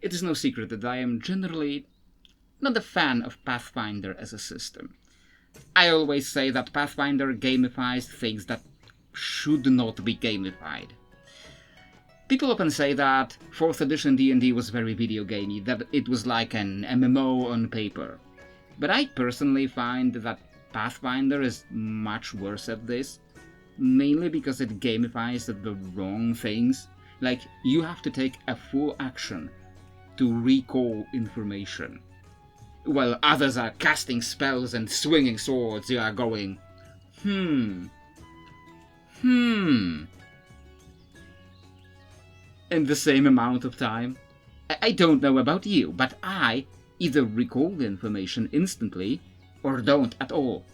It is no secret that I am generally not a fan of Pathfinder as a system. I always say that Pathfinder gamifies things that should not be gamified. People often say that 4th edition D&D was very video gamey, that it was like an MMO on paper. But I personally find that Pathfinder is much worse at this, mainly because it gamifies the wrong things. Like, you have to take a full action to recall information. While others are casting spells and swinging swords, you are going, in the same amount of time. I don't know about you, but I either recall the information instantly or don't at all.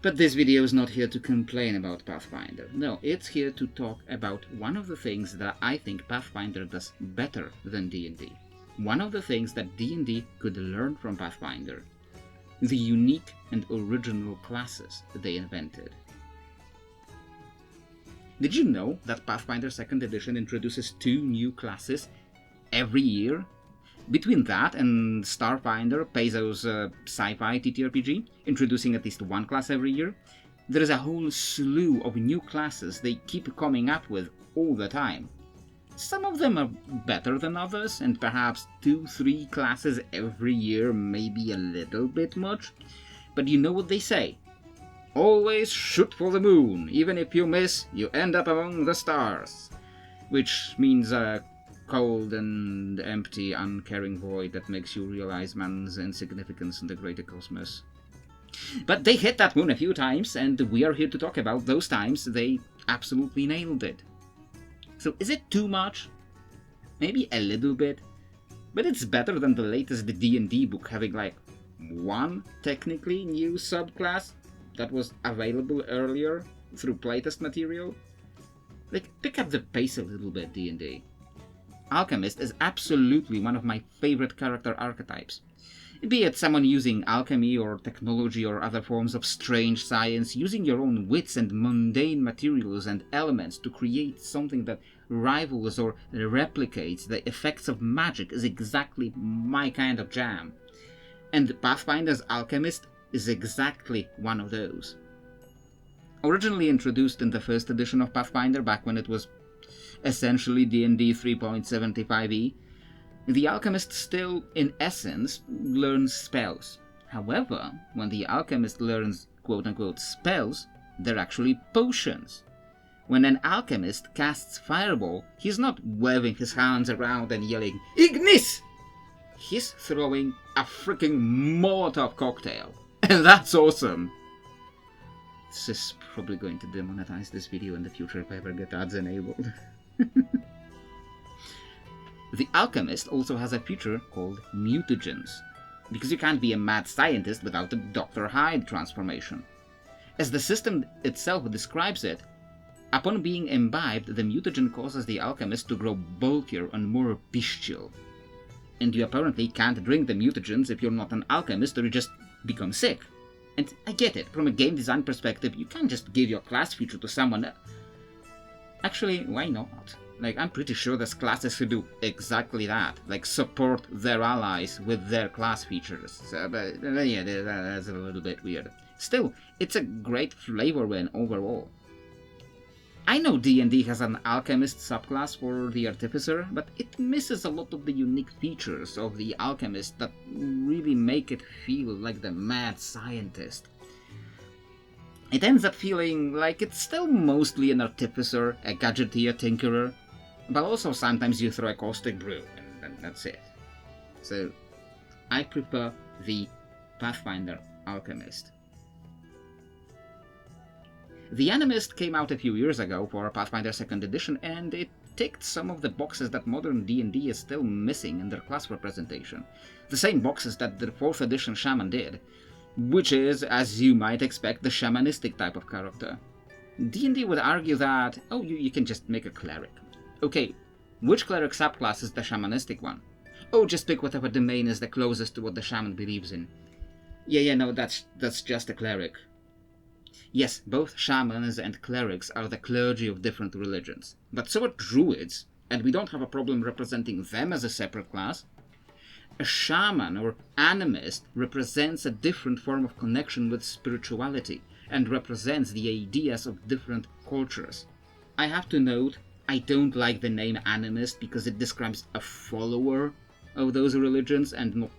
But this video is not here to complain about Pathfinder. No, it's here to talk about one of the things that I think Pathfinder does better than D&D. One of the things that D&D could learn from Pathfinder. The unique and original classes they invented. Did you know that Pathfinder 2nd edition introduces 2 new classes every year? Between that and Starfinder, Paizo's sci-fi TTRPG, introducing at least 1 class every year, there is a whole slew of new classes they keep coming up with all the time. Some of them are better than others, and perhaps 2-3 classes every year may be a little bit much, but you know what they say. Always shoot for the moon. Even if you miss, you end up among the stars. Which means a cold and empty, uncaring void that makes you realize man's insignificance in the greater cosmos. But they hit that moon a few times, and we are here to talk about those times they absolutely nailed it. So is it too much? Maybe a little bit. But it's better than the latest D&D book having like 1 technically new subclass that was available earlier through playtest material. Like, pick up the pace a little bit, D&D. Alchemist is absolutely one of my favorite character archetypes. Be it someone using alchemy or technology or other forms of strange science, using your own wits and mundane materials and elements to create something that rivals or replicates the effects of magic is exactly my kind of jam. And Pathfinder's Alchemist is exactly one of those. Originally introduced in the 1st edition of Pathfinder back when it was essentially D&D 3.75e, the Alchemist still, in essence, learns spells. However, when the Alchemist learns quote-unquote spells, they're actually potions. When an Alchemist casts Fireball, he's not waving his hands around and yelling, "Ignis!" He's throwing a freaking Molotov cocktail. And that's awesome! This is probably going to demonetize this video in the future if I ever get ads enabled. The Alchemist also has a feature called mutagens, because you can't be a mad scientist without a Dr. Hyde transformation. As the system itself describes it, upon being imbibed, the mutagen causes the Alchemist to grow bulkier and more bestial. And you apparently can't drink the mutagens if you're not an alchemist or you just become sick. And I get it, from a game design perspective, you can't just give your class feature to someone. Actually, why not? Like, I'm pretty sure there's classes who do exactly that, like support their allies with their class features. So, but yeah, that's a little bit weird. Still, it's a great flavor win overall. I know D&D has an alchemist subclass for the artificer, but it misses a lot of the unique features of the alchemist that really make it feel like the mad scientist. It ends up feeling like it's still mostly an artificer, a gadgeteer tinkerer, but also sometimes you throw a caustic brew, and that's it. So, I prefer the Pathfinder Alchemist. The Animist came out a few years ago for Pathfinder 2nd edition, and it ticked some of the boxes that modern D&D is still missing in their class representation. The same boxes that the 4th edition Shaman did, which is, as you might expect, the shamanistic type of character. D&D would argue that, oh, you can just make a cleric. Okay, which cleric subclass is the shamanistic one? Oh, just pick whatever domain is the closest to what the shaman believes in. Yeah, no, that's just a cleric. Yes, both shamans and clerics are the clergy of different religions, but so are druids, and we don't have a problem representing them as a separate class. A shaman or animist represents a different form of connection with spirituality and represents the ideas of different cultures. I have to note, I don't like the name animist because it describes a follower of those religions and not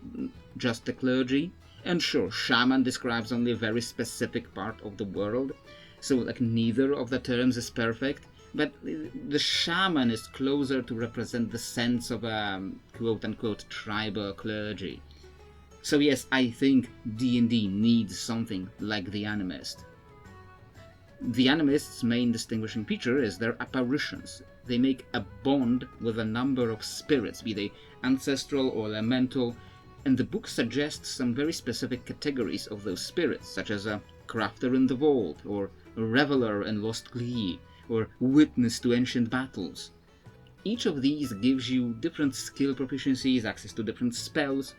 just the clergy. And sure, shaman describes only a very specific part of the world, so like neither of the terms is perfect, but the shaman is closer to represent the sense of a quote-unquote tribal clergy. So yes, I think D&D needs something like the animist. The animist's main distinguishing feature is their apparitions. They make a bond with a number of spirits, be they ancestral or elemental, and the book suggests some very specific categories of those spirits, such as a crafter in the vault, or a reveler in lost glee, or witness to ancient battles. Each of these gives you different skill proficiencies, access to different spells.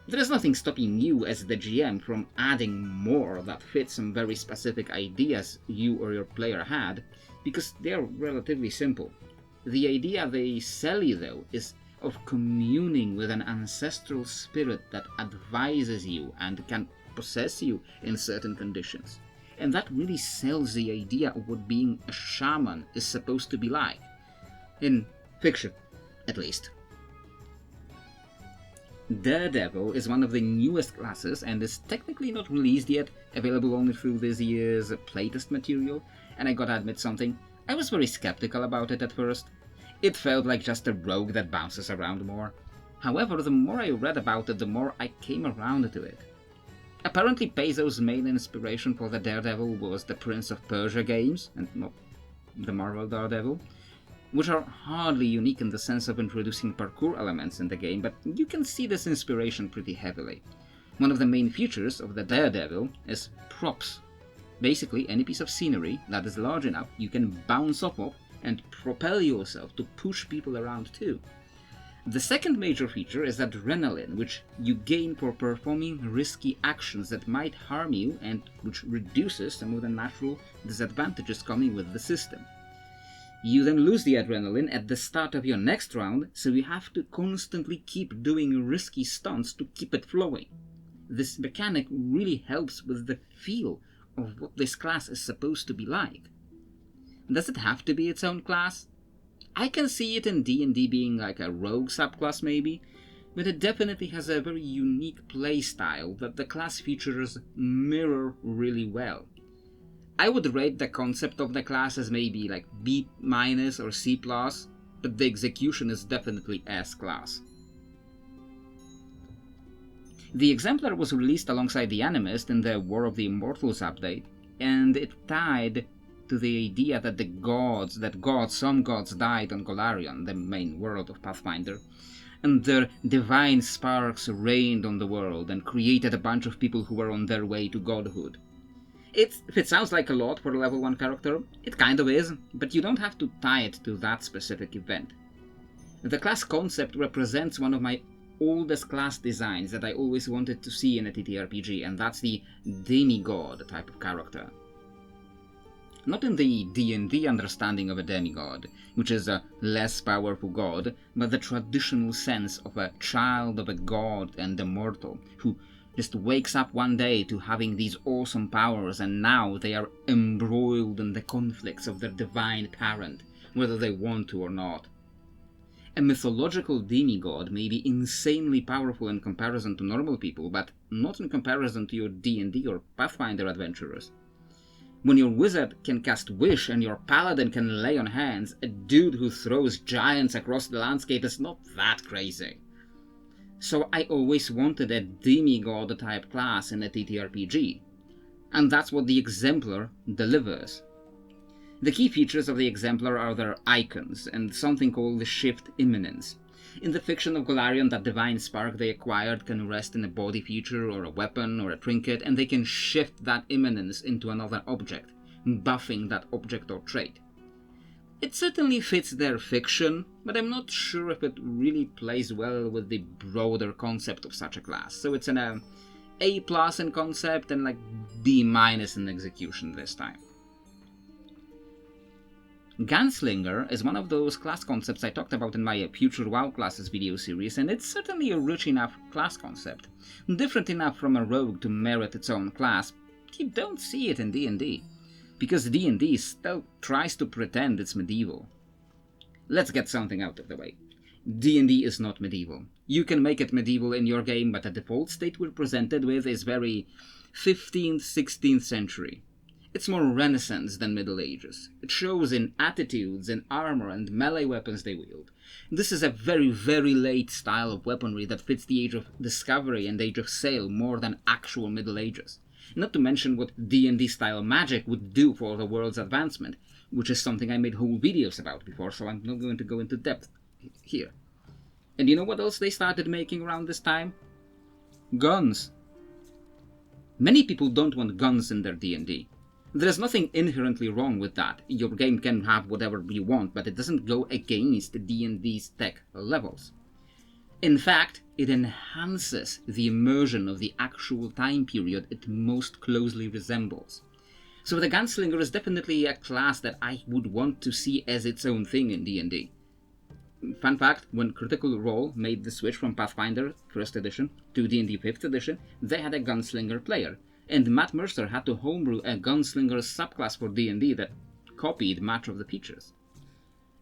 There is nothing stopping you as the GM from adding more that fit some very specific ideas you or your player had, because they are relatively simple. The idea they sell you, though, is of communing with an ancestral spirit that advises you and can possess you in certain conditions. And that really sells the idea of what being a shaman is supposed to be like. In fiction, at least. Daredevil is one of the newest classes and is technically not released yet, available only through this year's playtest material, and I gotta admit something, I was very skeptical about it at first. It felt like just a rogue that bounces around more. However, the more I read about it, the more I came around to it. Apparently Paizo's main inspiration for the Daredevil was the Prince of Persia games, and not the Marvel Daredevil, which are hardly unique in the sense of introducing parkour elements in the game, but you can see this inspiration pretty heavily. One of the main features of the Daredevil is props. Basically, any piece of scenery that is large enough you can bounce off of and propel yourself to push people around too. The second major feature is adrenaline, which you gain for performing risky actions that might harm you and which reduces some of the natural disadvantages coming with the system. You then lose the adrenaline at the start of your next round, so you have to constantly keep doing risky stunts to keep it flowing. This mechanic really helps with the feel of what this class is supposed to be like. Does it have to be its own class? I can see it in D&D being like a rogue subclass maybe, but it definitely has a very unique playstyle that the class features mirror really well. I would rate the concept of the class as maybe like B- or C+, but the execution is definitely S-class. The Exemplar was released alongside the Animist in the War of the Immortals update, and it tied to the idea that some gods died on Golarion, the main world of Pathfinder, and their divine sparks rained on the world and created a bunch of people who were on their way to godhood. If it sounds like a lot for a level 1 character, it kind of is, but you don't have to tie it to that specific event. The class concept represents one of my oldest class designs that I always wanted to see in a TTRPG, and that's the demigod type of character. Not in the D&D understanding of a demigod, which is a less powerful god, but the traditional sense of a child of a god and a mortal, who just wakes up one day to having these awesome powers, and now they are embroiled in the conflicts of their divine parent, whether they want to or not. A mythological demigod may be insanely powerful in comparison to normal people, but not in comparison to your D&D or Pathfinder adventurers. When your wizard can cast Wish and your paladin can lay on hands, a dude who throws giants across the landscape is not that crazy. So I always wanted a demigod type class in a TTRPG, and that's what the Exemplar delivers. The key features of the Exemplar are their icons and something called the Shift Imminence. In the fiction of Golarion, that divine spark they acquired can rest in a body feature or a weapon or a trinket, and they can shift that imminence into another object, buffing that object or trait. It certainly fits their fiction, but I'm not sure if it really plays well with the broader concept of such a class, so it's an A+ in concept and like B- in execution this time. Gunslinger is one of those class concepts I talked about in my Future WoW Classes video series, and it's certainly a rich enough class concept. Different enough from a rogue to merit its own class. You don't see it in D&D, because D&D still tries to pretend it's medieval. Let's get something out of the way. D&D is not medieval. You can make it medieval in your game, but the default state we're presented with is very 15th, 16th century. It's more Renaissance than Middle Ages. It shows in attitudes, in armor and melee weapons they wield. This is a very, very late style of weaponry that fits the Age of Discovery and Age of Sail more than actual Middle Ages. Not to mention what D&D style magic would do for the world's advancement, which is something I made whole videos about before, so I'm not going to go into depth here. And you know what else they started making around this time? Guns. Many people don't want guns in their D&D. There's nothing inherently wrong with that. Your game can have whatever you want, but it doesn't go against D&D's tech levels. In fact, it enhances the immersion of the actual time period it most closely resembles. So the Gunslinger is definitely a class that I would want to see as its own thing in D&D. Fun fact, when Critical Role made the switch from Pathfinder 1st edition to D&D 5th edition, they had a Gunslinger player. And Matt Mercer had to homebrew a Gunslinger subclass for D&D that copied much of the features.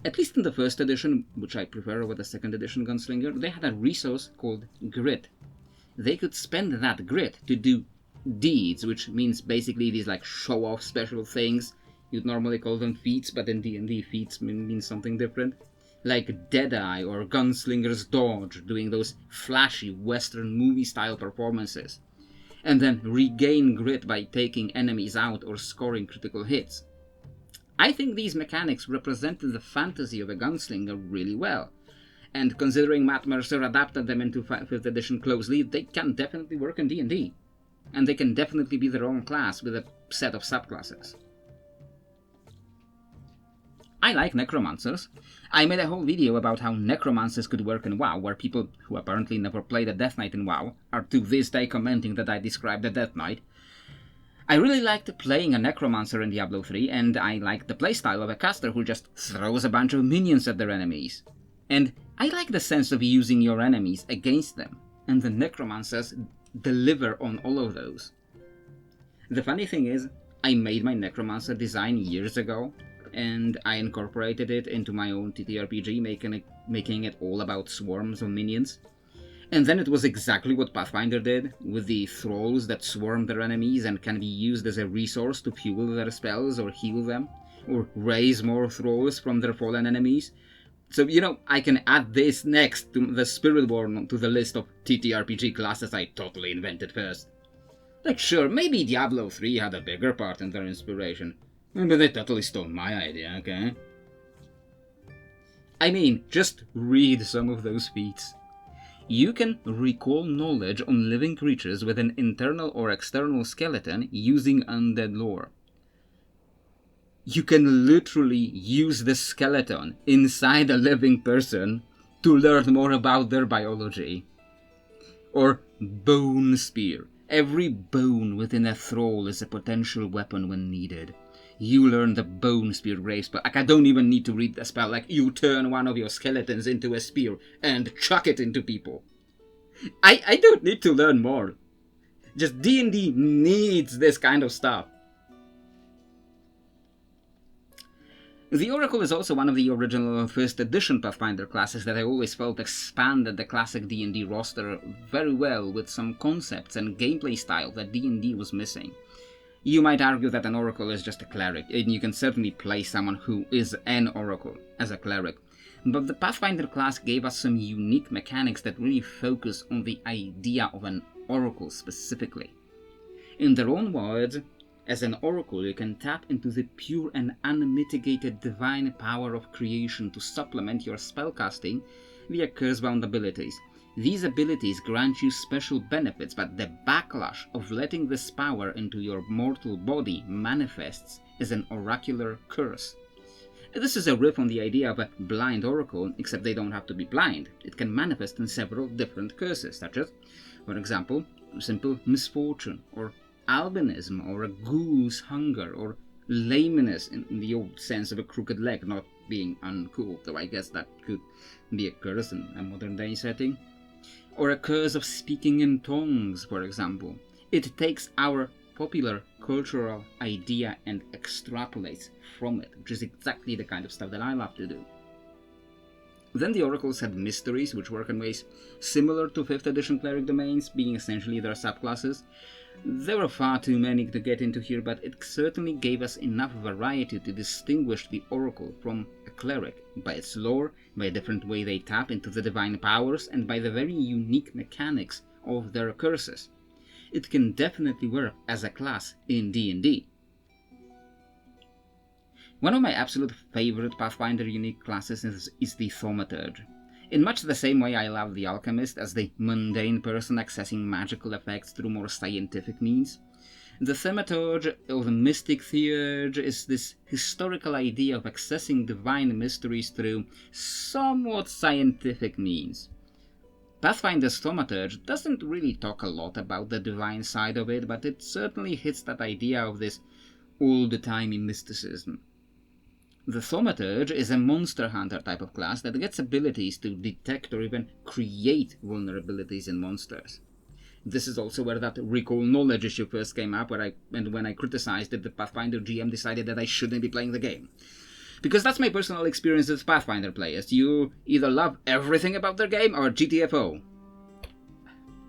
At least in the 1st edition, which I prefer over the 2nd edition Gunslinger, they had a resource called Grit. They could spend that grit to do deeds, which means basically these like show-off special things. You'd normally call them feats, but in D&D feats mean something different. Like Deadeye or Gunslinger's Dodge, doing those flashy Western movie-style performances. And then regain grit by taking enemies out or scoring critical hits. I think these mechanics represented the fantasy of a gunslinger really well, and considering Matt Mercer adapted them into 5th edition closely, they can definitely work in D&D, and they can definitely be their own class with a set of subclasses. I like necromancers. I made a whole video about how necromancers could work in WoW, where people who apparently never played a Death Knight in WoW are to this day commenting that I described a Death Knight. I really liked playing a necromancer in Diablo 3, and I liked the playstyle of a caster who just throws a bunch of minions at their enemies. And I like the sense of using your enemies against them, and the necromancers deliver on all of those. The funny thing is, I made my necromancer design years ago, and I incorporated it into my own TTRPG, making it all about swarms of minions. And then it was exactly what Pathfinder did, with the thralls that swarm their enemies and can be used as a resource to fuel their spells or heal them, or raise more thralls from their fallen enemies. So, I can add this next to the Spiritborn to the list of TTRPG classes I totally invented first. Like, sure, maybe Diablo 3 had a bigger part in their inspiration, but they totally stole my idea, okay? I mean, just read some of those feats. You can recall knowledge on living creatures with an internal or external skeleton using undead lore. You can literally use the skeleton inside a living person to learn more about their biology. Or Bone Spear. Every bone within a thrall is a potential weapon when needed. You learn the Bone Spear grave spell. Like, I don't even need to read the spell. Like, you turn one of your skeletons into a spear and chuck it into people. I don't need to learn more. Just D&D needs this kind of stuff. The Oracle is also one of the original 1st edition Pathfinder classes that I always felt expanded the classic D&D roster very well with some concepts and gameplay style that D&D was missing. You might argue that an Oracle is just a cleric, and you can certainly play someone who is an Oracle as a cleric. But the Pathfinder class gave us some unique mechanics that really focus on the idea of an Oracle specifically. In their own words, as an Oracle you can tap into the pure and unmitigated divine power of creation to supplement your spellcasting via curse-bound abilities. These abilities grant you special benefits, but the backlash of letting this power into your mortal body manifests as an oracular curse. This is a riff on the idea of a blind oracle, except they don't have to be blind. It can manifest in several different curses, such as, for example, simple misfortune, or albinism, or a ghoul's hunger, or lameness in the old sense of a crooked leg not being uncool, though I guess that could be a curse in a modern day setting. Or a curse of speaking in tongues, for example. It takes our popular cultural idea and extrapolates from it, which is exactly the kind of stuff that I love to do. Then the oracles had mysteries, which work in ways similar to 5th edition cleric domains, being essentially their subclasses. There were far too many to get into here, but it certainly gave us enough variety to distinguish the oracle from a cleric, by its lore, by a different way they tap into the divine powers, and by the very unique mechanics of their curses. It can definitely work as a class in D&D. One of my absolute favorite Pathfinder unique classes is the Thaumaturge. In much the same way I love the Alchemist as the mundane person accessing magical effects through more scientific means, the Thaumaturge, or the Mystic Theurge, is this historical idea of accessing divine mysteries through somewhat scientific means. Pathfinder's Thaumaturge doesn't really talk a lot about the divine side of it, but it certainly hits that idea of this old-timey mysticism. The Thaumaturge is a monster hunter type of class that gets abilities to detect or even create vulnerabilities in monsters. This is also where that recall knowledge issue first came up, and when I criticized it, the Pathfinder GM decided that I shouldn't be playing the game. Because that's my personal experience with Pathfinder players. You either love everything about their game or GTFO.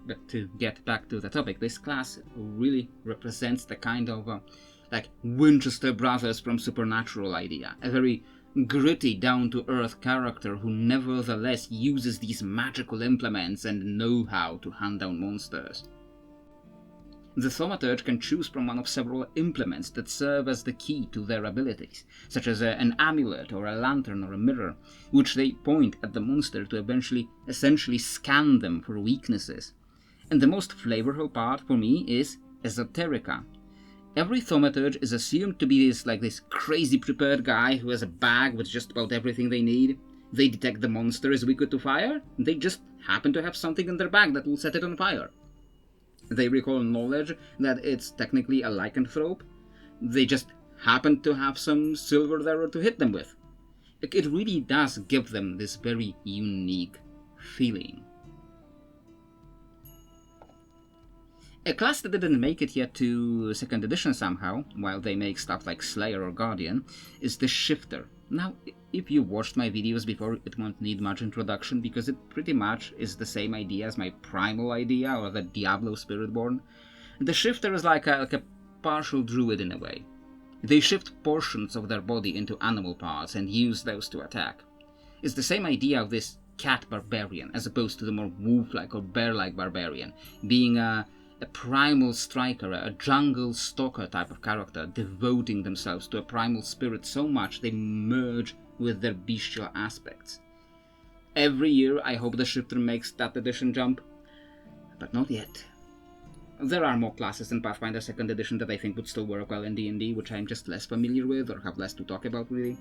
But to get back to the topic, this class really represents the kind of like Winchester Brothers from Supernatural idea. A very gritty, down-to-earth character who nevertheless uses these magical implements and know-how to hunt down monsters. The Thaumaturge can choose from one of several implements that serve as the key to their abilities, such as an amulet or a lantern or a mirror, which they point at the monster to essentially scan them for weaknesses. And the most flavorful part for me is Esoterica. Every Thaumaturge is assumed to be this crazy prepared guy who has a bag with just about everything they need. They detect the monster is weak to fire, they just happen to have something in their bag that will set it on fire. They recall knowledge that it's technically a lycanthrope. They just happen to have some silver there to hit them with. It really does give them this very unique feeling. A class that didn't make it yet to 2nd edition somehow, while they make stuff like Slayer or Guardian, is the Shifter. Now, if you watched my videos before, it won't need much introduction, because it pretty much is the same idea as my Primal idea, or the Diablo Spiritborn. The Shifter is like a partial druid in a way. They shift portions of their body into animal parts and use those to attack. It's the same idea of this cat barbarian, as opposed to the more wolf-like or bear-like barbarian, being a primal striker, a jungle stalker type of character, devoting themselves to a primal spirit so much they merge with their bestial aspects. Every year I hope the Shifter makes that edition jump, but not yet. There are more classes in Pathfinder 2nd edition that I think would still work well in D&D, which I'm just less familiar with or have less to talk about really.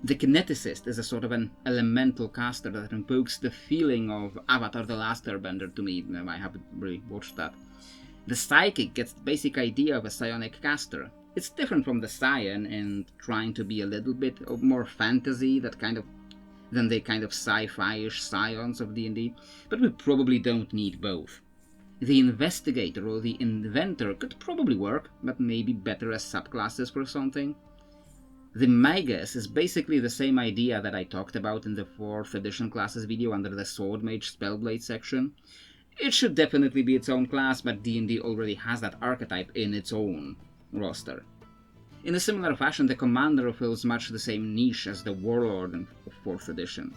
The Kineticist is a sort of an elemental caster that invokes the feeling of Avatar The Last Airbender to me. I haven't really watched that. The Psychic gets the basic idea of a psionic caster. It's different from the Scion and trying to be a little bit more fantasy than the kind of sci-fi-ish scions of D&D, but we probably don't need both. The Investigator or the Inventor could probably work, but maybe better as subclasses for something. The Magus is basically the same idea that I talked about in the 4th edition classes video under the Sword Mage Spellblade section. It should definitely be its own class, but D&D already has that archetype in its own roster. In a similar fashion, the Commander fills much the same niche as the Warlord of 4th edition.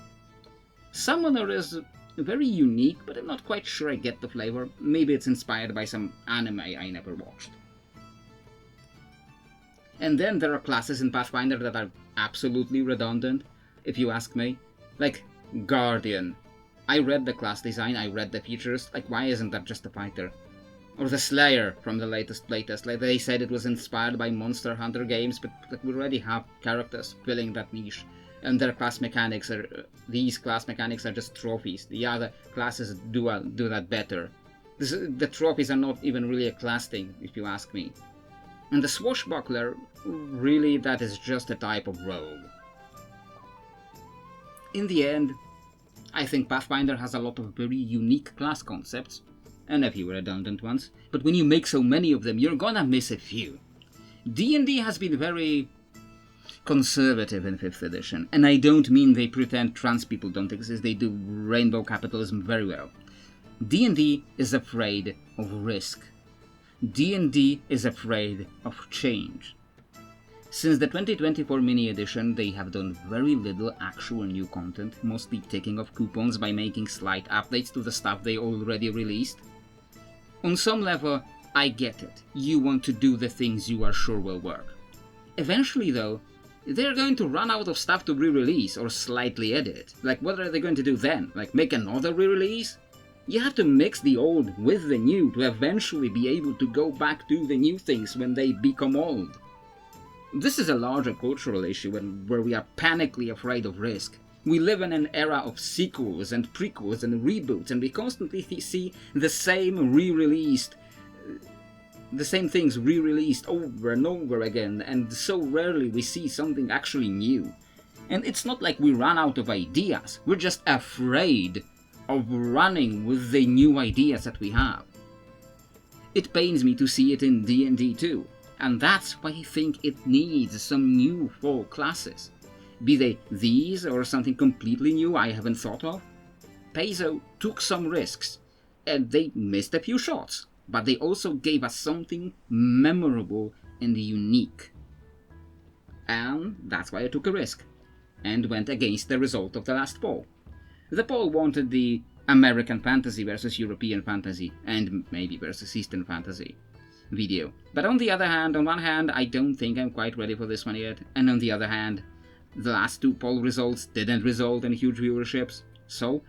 Summoner is very unique, but I'm not quite sure I get the flavor. Maybe it's inspired by some anime I never watched. And then there are classes in Pathfinder that are absolutely redundant, if you ask me. Like Guardian. I read the class design, I read the features, like why isn't that just a fighter? Or the Slayer from the latest playtest, like they said it was inspired by Monster Hunter games, but we already have characters filling that niche. And these class mechanics are just trophies. The other classes do that better. The trophies are not even really a class thing, if you ask me. And the swashbuckler, really, that is just a type of rogue. In the end, I think Pathfinder has a lot of very unique class concepts, and a few redundant ones, but when you make so many of them, you're gonna miss a few. D&D has been very conservative in 5th edition, and I don't mean they pretend trans people don't exist, they do rainbow capitalism very well. D&D is afraid of risk. D&D is afraid of change. Since the 2024 mini edition, they have done very little actual new content, mostly taking off coupons by making slight updates to the stuff they already released. On some level, I get it. You want to do the things you are sure will work. Eventually, though, they're going to run out of stuff to re-release or slightly edit. Like, what are they going to do then? Like, make another re-release? You have to mix the old with the new to eventually be able to go back to the new things when they become old. This is a larger cultural issue where we are panically afraid of risk. We live in an era of sequels and prequels and reboots, and we constantly see the same the same things re-released over and over again, and so rarely we see something actually new. And it's not like we run out of ideas, we're just afraid of running with the new ideas that we have. It pains me to see it in D&D too, and that's why I think it needs some new fall classes. Be they these or something completely new I haven't thought of. Paizo took some risks, and they missed a few shots, but they also gave us something memorable and unique. And that's why I took a risk, and went against the result of the last poll. The poll wanted the American fantasy versus European fantasy, and maybe versus Eastern fantasy video. But on the other hand, on one hand, I don't think I'm quite ready for this one yet, and on the other hand, the last 2 poll results didn't result in huge viewerships, so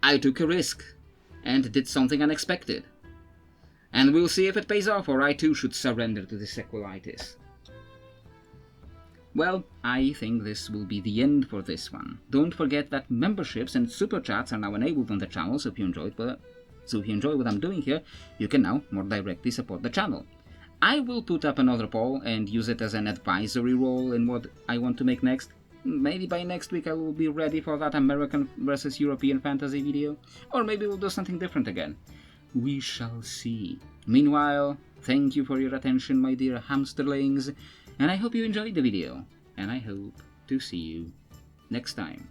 I took a risk, and did something unexpected. And we'll see if it pays off, or I too should surrender to this sequelitis. Well, I think this will be the end for this one. Don't forget that memberships and super chats are now enabled on the channel, so if you enjoy what I'm doing here, you can now more directly support the channel. I will put up another poll and use it as an advisory role in what I want to make next. Maybe by next week I will be ready for that American versus European fantasy video, or maybe we'll do something different again. We shall see. Meanwhile, thank you for your attention, my dear hamsterlings, and I hope you enjoyed the video, and I hope to see you next time.